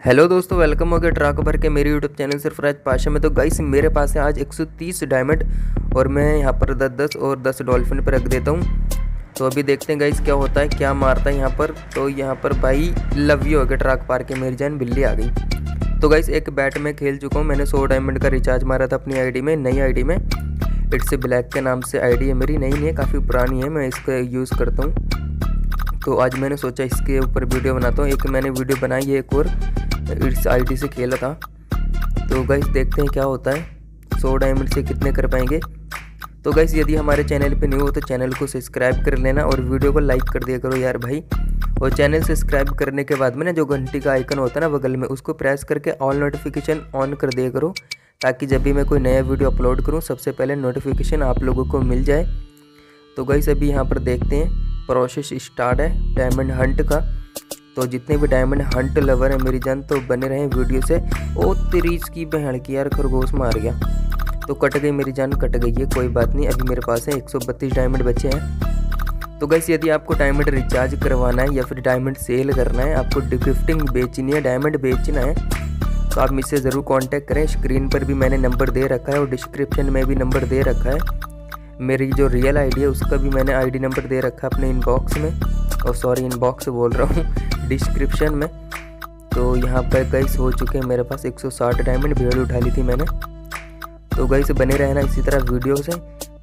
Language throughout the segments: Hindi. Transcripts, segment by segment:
हेलो दोस्तों, वेलकम हो गया ट्रक भर के मेरे यूट्यूब चैनल सरफराज पाशा में। तो गाइस मेरे पास है आज 130 डायमंड और मैं यहाँ पर 10-10 और 10 डॉल्फिन पर रख देता हूँ। तो अभी देखते हैं गाइस क्या होता है, क्या मारता है यहाँ पर। तो यहाँ पर भाई लव यू हो गया ट्रक पार के, मेरी जान बिल्ली आ गई। तो गाइस एक बैट में खेल चुका हूँ, मैंने 100 डायमंड का रिचार्ज मारा था अपनी आईडी में, नई आईडी में। इट्स ब्लैक के नाम से आईडी है मेरी, नई नहीं है, काफ़ी पुरानी है, मैं इसका यूज़ करता हूँ। तो आज मैंने सोचा इसके ऊपर वीडियो बनाता हूँ। एक मैंने वीडियो बनाई है, एक और इस आईडी से खेला था। तो गाइस देखते हैं क्या होता है, 100 डायमंड से कितने कर पाएंगे। तो गाइस यदि हमारे चैनल पे न्यू हो तो चैनल को सब्सक्राइब कर लेना और वीडियो को लाइक कर दिया करो यार भाई। और चैनल सब्सक्राइब करने के बाद में ना जो घंटी का आइकन होता है ना बगल में, उसको प्रेस करके ऑल नोटिफिकेशन ऑन कर दिया करो, ताकि जब भी मैं कोई नया वीडियो अपलोड करूँ सबसे पहले नोटिफिकेशन आप लोगों को मिल जाए। तो गाइस अभी यहाँ पर देखते हैं, प्रोसेस स्टार्ट है डायमंड हंट का। तो जितने भी डायमंड हंट लवर है मेरी जान, तो बने रहे वीडियो से। ओ तेरीज की बहन की यार, खरगोश मार गया। तो कट गई मेरी जान, कट गई है, कोई बात नहीं। अभी मेरे पास है 132 डायमंड बचे हैं। तो गाइस यदि आपको डायमंड रिचार्ज करवाना है या फिर डायमंड सेल करना है, आपको गिफ्टिंग बेचनी है, डायमंड बेचना है, तो आप मुझसे ज़रूर कांटेक्ट करें। स्क्रीन पर भी मैंने नंबर दे रखा है और डिस्क्रिप्शन में भी नंबर दे रखा है। मेरी जो रियल आईडी है उसका भी मैंने आईडी नंबर दे रखा है अपने इनबॉक्स में, और सॉरी इनबॉक्स बोल रहा हूँ, डिस्क्रिप्शन में। तो यहाँ पर गाइस हो चुके हैं मेरे पास 160 डायमंड, भीड़ उठा ली थी मैंने। तो गाइस बने रहना इसी तरह वीडियो से।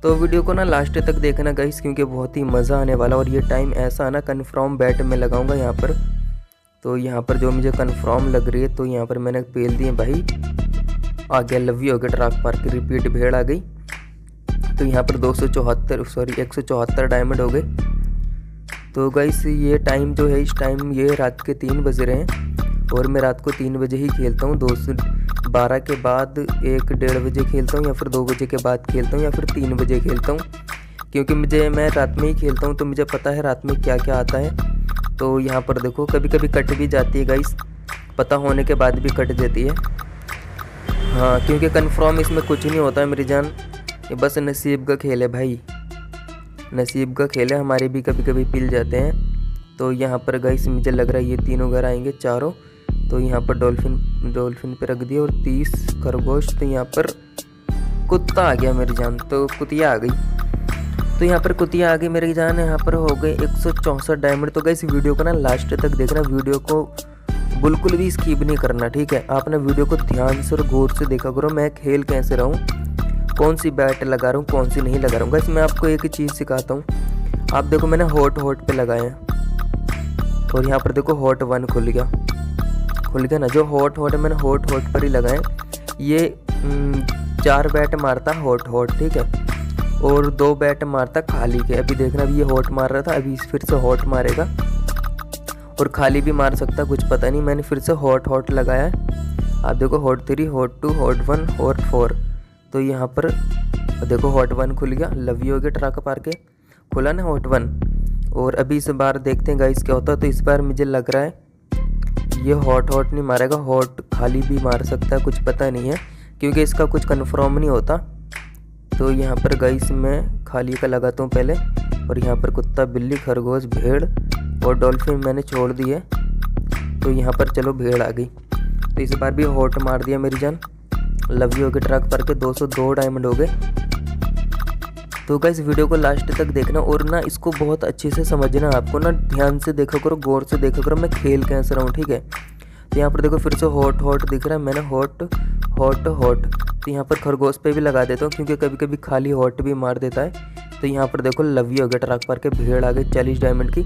तो वीडियो को ना लास्ट तक देखना गाइस, क्योंकि बहुत ही मज़ा आने वाला। और ये टाइम ऐसा है ना, कन्फर्म बैट में लगाऊंगा यहाँ पर। तो यहाँ पर जो मुझे कन्फर्म लग रही है, तो यहाँ पर मैंने पेल दिए भाई, आ गया लव यू हो गया ट्रक पार की, रिपीट भेड़ आ गई। तो यहाँ पर 174 डायमंड हो गए। तो गाइस ये टाइम जो है, इस टाइम ये रात के 3 बज रहे हैं और मैं रात को 3 बजे ही खेलता हूँ। 12 के बाद 1-1:30 बजे खेलता हूँ, या फिर 2 बजे के बाद खेलता हूँ, या फिर 3 बजे खेलता हूँ, क्योंकि मैं रात में ही खेलता हूँ। तो मुझे पता है रात में क्या क्या आता है। तो यहाँ पर देखो कभी कभी कट भी जाती है गाइस, पता होने के बाद भी कट जाती है। हाँ, क्योंकि कन्फर्म इसमें कुछ नहीं होता है मेरी जान, ये बस नसीब का खेल है भाई, नसीब का खेल है। हमारे भी कभी कभी पिल जाते हैं। तो यहाँ पर गाइस मुझे लग रहा है ये तीनों घर आएंगे, चारों। तो यहाँ पर डॉल्फिन पे रख दिया और 30 खरगोश। तो यहाँ पर कुत्ता आ गया मेरी जान, तो कुतिया आ गई। तो यहाँ पर कुतिया आ गई मेरी जान, यहाँ पर हो गए 164 डायमंड। तो गाइस वीडियो को ना लास्ट तक देखना, वीडियो को बिल्कुल भी स्किप नहीं करना, ठीक है। आप ना वीडियो को ध्यान से और गौर से देखा करो, मैं खेल कैसे रहा हूँ, कौन सी बैट लगा रहा हूँ, कौन सी नहीं लगा रहा हूँ। गाइस मैं आपको एक ही चीज़ सिखाता हूँ। आप देखो मैंने हॉट पे लगाए हैं, और यहाँ पर देखो हॉट 1 खुल गया ना। जो हॉट है मैंने हॉट पर ही लगाए। ये 4 बैट मारता हॉट, ठीक है, और 2 बैट मारता खाली के। अभी देखना, अभी ये हॉट मार रहा था, अभी फिर से हॉट मारेगा, और खाली भी मार सकता, कुछ पता नहीं। मैंने फिर से हॉट लगाया है। आप देखो हॉट 3, हॉट 2, हॉट 1, हॉट 4। तो यहाँ पर देखो हॉट 1 खुल गया, लव यू हो गया ट्रक पार के, खुला ना हॉट 1। और अभी इस बार देखते हैं गाइस क्या होता है। तो इस बार मुझे लग रहा है ये हॉट नहीं मारेगा, हॉट खाली भी मार सकता है, कुछ पता नहीं है, क्योंकि इसका कुछ कन्फर्म नहीं होता। तो यहाँ पर गाइस मैं खाली का लगाता हूँ पहले, और यहाँ पर कुत्ता, बिल्ली, खरगोश, भेड़ और डॉल्फिन मैंने छोड़ दी है। तो यहाँ पर चलो भेड़ आ गई। तो इस बार भी हॉट मार दिया मेरी जान, लव यू हो गए ट्रक पर के, 202 डायमंड हो गए। तो गाइस वीडियो को लास्ट तक देखना, और ना इसको बहुत अच्छे से समझना, आपको ना ध्यान से देखा करो, गौर से देखा करो मैं खेल कैसे रहा हूँ, ठीक है। तो यहाँ पर देखो फिर से हॉट दिख रहा है, मैंने हॉट। तो यहाँ पर खरगोश पे भी लगा देता हूँ, क्योंकि कभी कभी खाली हॉट भी मार देता है। तो यहाँ पर देखो लव यू हो गया ट्रक पर के, भेड़ आ गई 40 डायमंड की,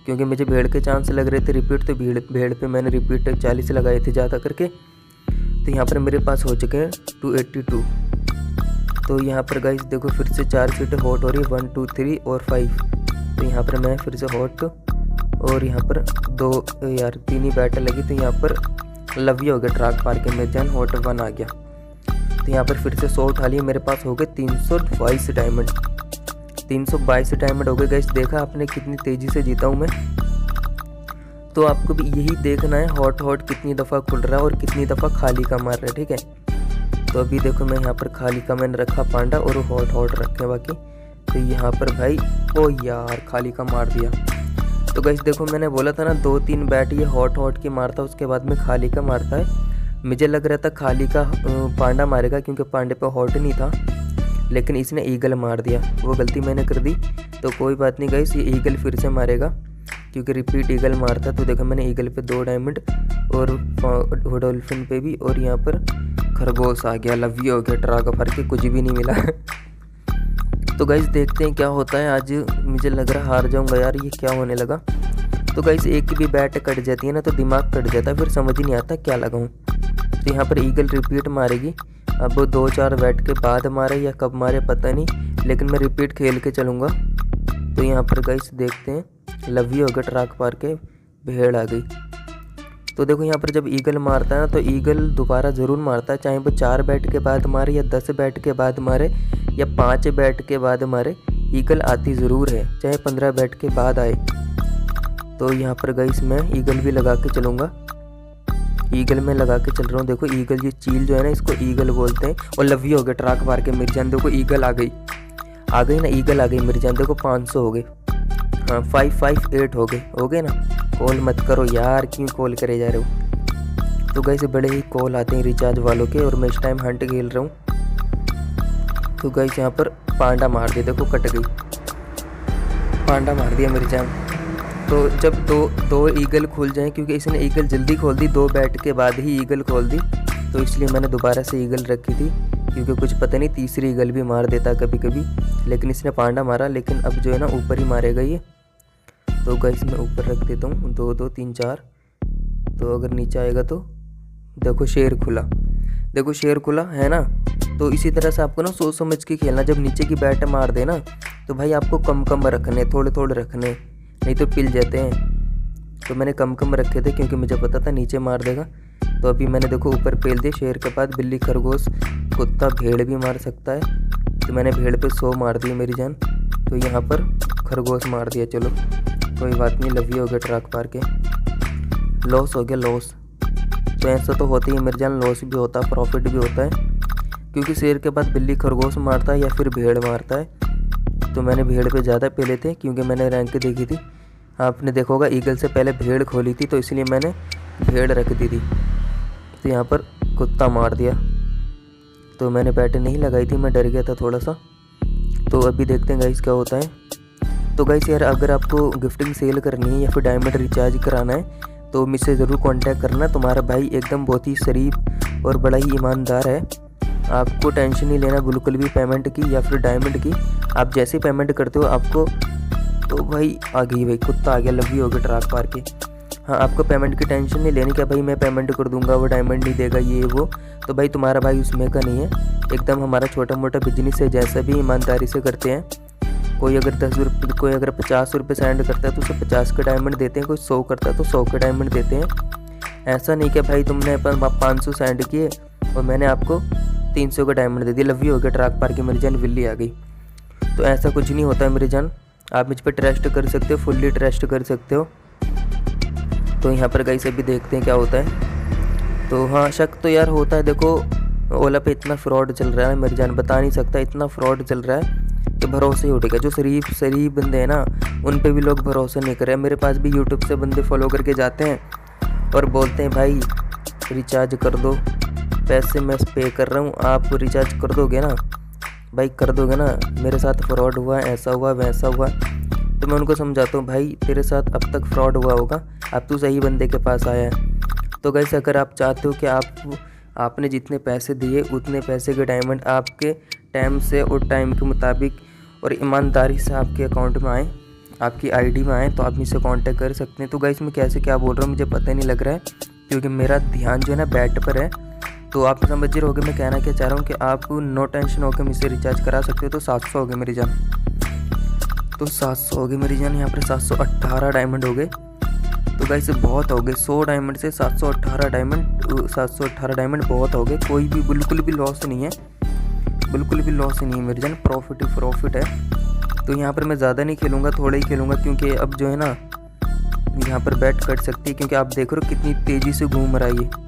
क्योंकि मुझे भेड़ के चांस लग रहे थे रिपीट। तो भेड़ पे मैंने रिपीट 40 लगाए थे ज़्यादा करके। तो यहाँ पर मेरे पास हो चुके हैं 282। तो यहाँ पर गाइस देखो फिर से 4 सीटें हॉट हो रही है, 1 2 3 और 5। तो यहाँ पर मैं फिर से हॉट, और यहाँ पर 3 ही बैटल लगी। तो यहाँ पर लव यू हो गया ट्रक पार के, मेरे जान हॉट 1 आ गया। तो यहाँ पर फिर से 100 उठा लिए, मेरे पास हो गए 322 डायमंड। 322 डायमंड हो गए गाइस। देखा आपने कितनी तेज़ी से जीता हूँ मैं। तो आपको भी यही देखना है, हॉट कितनी दफ़ा खुल रहा है और कितनी दफ़ा खाली का मार रहा है, ठीक है। तो अभी देखो मैं यहाँ पर खाली का मैंने रखा पांडा, और हॉट रखे बाकी। तो यहाँ पर भाई ओ यार खाली का मार दिया। तो गाइस देखो मैंने बोला था ना 2-3 बैट ये हॉट की मारता है, उसके बाद में खाली का मारता है। मुझे लग रहा था खाली का पांडा मारेगा क्योंकि पांडे पे हॉट नहीं था, लेकिन इसने ईगल मार दिया, वो गलती मैंने कर दी। तो कोई बात नहीं गाइस, ये ईगल फिर से मारेगा क्योंकि रिपीट ईगल मारता। तो देखो मैंने ईगल पे 2 डायमंड और डॉल्फिन पे भी, और यहाँ पर खरगोश आ गया, लव यू हो गया, ट्राक भर के कुछ भी नहीं मिला। तो गाइस देखते हैं क्या होता है। आज मुझे लग रहा हार जाऊंगा यार, ये क्या होने लगा। तो गाइस एक भी बैट कट जाती है ना तो दिमाग कट जाता है, फिर समझ ही नहीं आता क्या लगाऊं। तो यहाँ पर ईगल रिपीट मारेगी, अब वो 2-4 बैट के बाद मारे या कब मारे पता नहीं, लेकिन मैं रिपीट खेल के चलूँगा। तो यहाँ पर गाइस देखते हैं, लव यू हो गया, ट्राक पार के भेड़ आ गई। तो देखो यहाँ पर जब ईगल मारता है ना तो ईगल दोबारा ज़रूर मारता है, चाहे वो 4 बैट के बाद मारे या 10 बैट के बाद मारे या 5 बैट के बाद मारे, ईगल आती ज़रूर है, चाहे 15 बैट के बाद आए। तो यहाँ पर गाइस मैं ईगल भी लगा के चलूँगा, ईगल में लगा के चल रहा हूँ। देखो ईगल, ये चील जो है ना इसको ईगल बोलते हैं। और लव यू हो गया, ट्राक मार के मेरी जान। देखो ईगल आ गई ना, ईगल आ गई मेरी जान। देखो 500 हो गए, हाँ 558 हो गए ना। कॉल मत करो यार, क्यों कॉल करे जा रहे हो। तो गाइस बड़े ही कॉल आते हैं रिचार्ज वालों के, और मैं इस टाइम हंट खेल रहा हूँ। तो गाइस यहाँ पर पांडा मार दिया, देखो कट गई, पांडा मार दिया मेरी जान। तो जब दो ईगल खुल जाएं, क्योंकि इसने ईगल जल्दी खोल दी, 2 बैट के बाद ही ईगल खोल दी, तो इसलिए मैंने दोबारा से ईगल रखी थी, क्योंकि कुछ पता नहीं तीसरी ईगल भी मार देता कभी कभी, लेकिन इसने पांडा मारा। लेकिन अब जो है ना ऊपर ही मारेगा ये। तो गाइस मैं ऊपर रख देता हूँ 2 2 3 4। तो अगर नीचे आएगा तो देखो शेर खुला, देखो शेर खुला है ना। तो इसी तरह से आपको ना सोच समझ के खेलना, जब नीचे की बैट मार देना तो भाई आपको कम रखने, थोड़े रखने, नहीं तो पिल जाते हैं। तो मैंने कम रखे थे क्योंकि मुझे पता था नीचे मार देगा। तो अभी मैंने देखो ऊपर पेल दिए, शेर के बाद बिल्ली, खरगोश, कुत्ता, भेड़ भी मार सकता है। तो मैंने भेड़ पे 100 मार दिए मेरी जान। तो यहाँ पर खरगोश मार दिया, चलो कोई बात नहीं, लव यू हो गया, ट्रक पार के लॉस हो गया, लॉस। तो ऐसा तो होता ही मेरी जान, लॉस भी होता है प्रॉफिट भी होता है, क्योंकि शेर के बाद बिल्ली खरगोश मारता है या फिर भेड़ मारता है। तो मैंने भेड़ पे ज़्यादा पेले थे क्योंकि मैंने रैंक देखी थी। आपने देखा होगा ईगल से पहले भेड़ खोली थी, तो इसलिए मैंने भेड़ रख दी थी। तो यहाँ पर कुत्ता मार दिया, तो मैंने बैट नहीं लगाई थी, मैं डर गया था थोड़ा सा। तो अभी देखते हैं गाइस क्या होता है। तो गाइस यार अगर आपको गिफ्टिंग सेल करनी है या फिर डायमंड रिचार्ज कराना है तो मुझसे ज़रूर कांटेक्ट करना। तुम्हारा भाई एकदम बहुत ही शरीफ और बड़ा ही ईमानदार है, आपको टेंशन नहीं लेना बिल्कुल भी पेमेंट की या फिर डायमंड की। आप जैसे पेमेंट करते हो आपको, तो भाई आ गई, भाई कुत्ता आ गया, लव यू हो गया, ट्रक पार के। हाँ आपको पेमेंट की टेंशन नहीं लेनी, क्या भाई मैं पेमेंट कर दूंगा वो डायमंड नहीं देगा ये वो। तो भाई तुम्हारा भाई उसमें का नहीं है, एकदम हमारा छोटा मोटा बिजनेस है, जैसा भी ईमानदारी से करते हैं। कोई अगर 10 रुपये, कोई अगर 50 रुपये सेंड करता है तो उसे 50 के डायमंड देते हैं, कोई 100 करता है तो 100 के डायमंड देते हैं। ऐसा नहीं कि भाई तुमने 500 सेंड किए और मैंने आपको 300 का डायमंड दे दिया, लव यू हो गया, ट्रक पार के मेरी जान, बिल्ली आ गई। तो ऐसा कुछ नहीं होता है मेरी जान, आप मुझ पर ट्रस्ट कर सकते हो, फुल्ली ट्रस्ट कर सकते हो। तो यहाँ पर गाइस अभी देखते हैं क्या होता है। तो हाँ शक तो यार होता है, देखो ओला पे इतना फ्रॉड चल रहा है मेरी जान, बता नहीं सकता, इतना फ्रॉड चल रहा है कि भरोसे ही उठेगा। जो शरीफ बंदे हैं ना उन पे भी लोग भरोसा नहीं कर रहे। मेरे पास भी यूट्यूब से बंदे फॉलो करके जाते हैं और बोलते हैं भाई रिचार्ज कर दो, पैसे मैं पे कर रहा हूँ, आप रिचार्ज कर दोगे ना, भाई कर दोगे ना, मेरे साथ फ्रॉड हुआ, ऐसा हुआ वैसा हुआ। तो मैं उनको समझाता हूँ भाई तेरे साथ अब तक फ्रॉड हुआ होगा, अब तू सही बंदे के पास आया है। तो गाइस अगर आप चाहते हो कि आपने जितने पैसे दिए उतने पैसे के डायमंड आपके टाइम से और टाइम के मुताबिक और ईमानदारी से आपके अकाउंट में आए, आपकी आईडी में आए, तो आप मुझसे कांटेक्ट कर सकते हैं। तो गाइस मैं कैसे क्या बोल रहा हूँ मुझे पता नहीं लग रहा है, क्योंकि मेरा ध्यान जो है ना बैट पर है। तो आप समझ रहे होगे मैं कहना क्या चाह रहा हूँ कि आप नो टेंशन होकर मुझसे रिचार्ज करा सकते हो। तो 700 हो गए मेरी जान, तो 700 हो गए मेरी जान, यहाँ पर 718 डायमंड हो गए। तो गाइस बहुत हो गए, 100 डायमंड से 718 डायमंड बहुत हो गए। कोई भी बिल्कुल भी लॉस नहीं है, बिल्कुल भी लॉस नहीं है मेरी जान, प्रॉफिट ही प्रॉफिट है। तो यहाँ पर मैं ज़्यादा नहीं खेलूँगा, थोड़ा ही खेलूँगा, क्योंकि अब जो है ना यहाँ पर बैट कट सकती है, क्योंकि आप देख रहे हो कितनी तेज़ी से घूम रहा है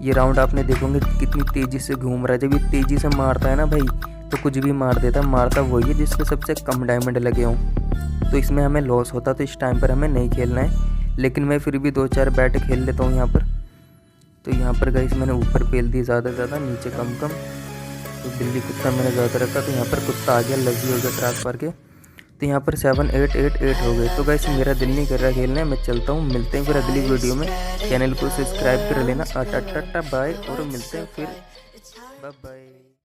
ये राउंड, आपने देखोगे कितनी तेज़ी से घूम रहा है। जब ये तेज़ी से मारता है ना भाई तो कुछ भी मार देता है, मारता वही है जिसके सबसे कम डायमंड लगे हों। तो इसमें हमें लॉस होता, तो इस टाइम पर हमें नहीं खेलना है। लेकिन मैं फिर भी 2-4 बैट खेल लेता हूँ यहाँ पर। तो यहाँ पर गाइस मैंने ऊपर पेल दी ज़्यादा नीचे कम। तो बिल्ली कुत्ता मैंने ज़्यादा रखा, तो यहाँ पर कुत्ता आ गया, लगी हो गया ट्रांसफर के। तो यहाँ पर 7 8 8 8 हो गए। तो गाइस मेरा दिल नहीं कर रहा खेलने, मैं चलता हूँ। मिलते हैं फिर अगली वीडियो में। चैनल को सब्सक्राइब कर लेना। टाटा बाय, और मिलते हैं फिर, बाय बाय।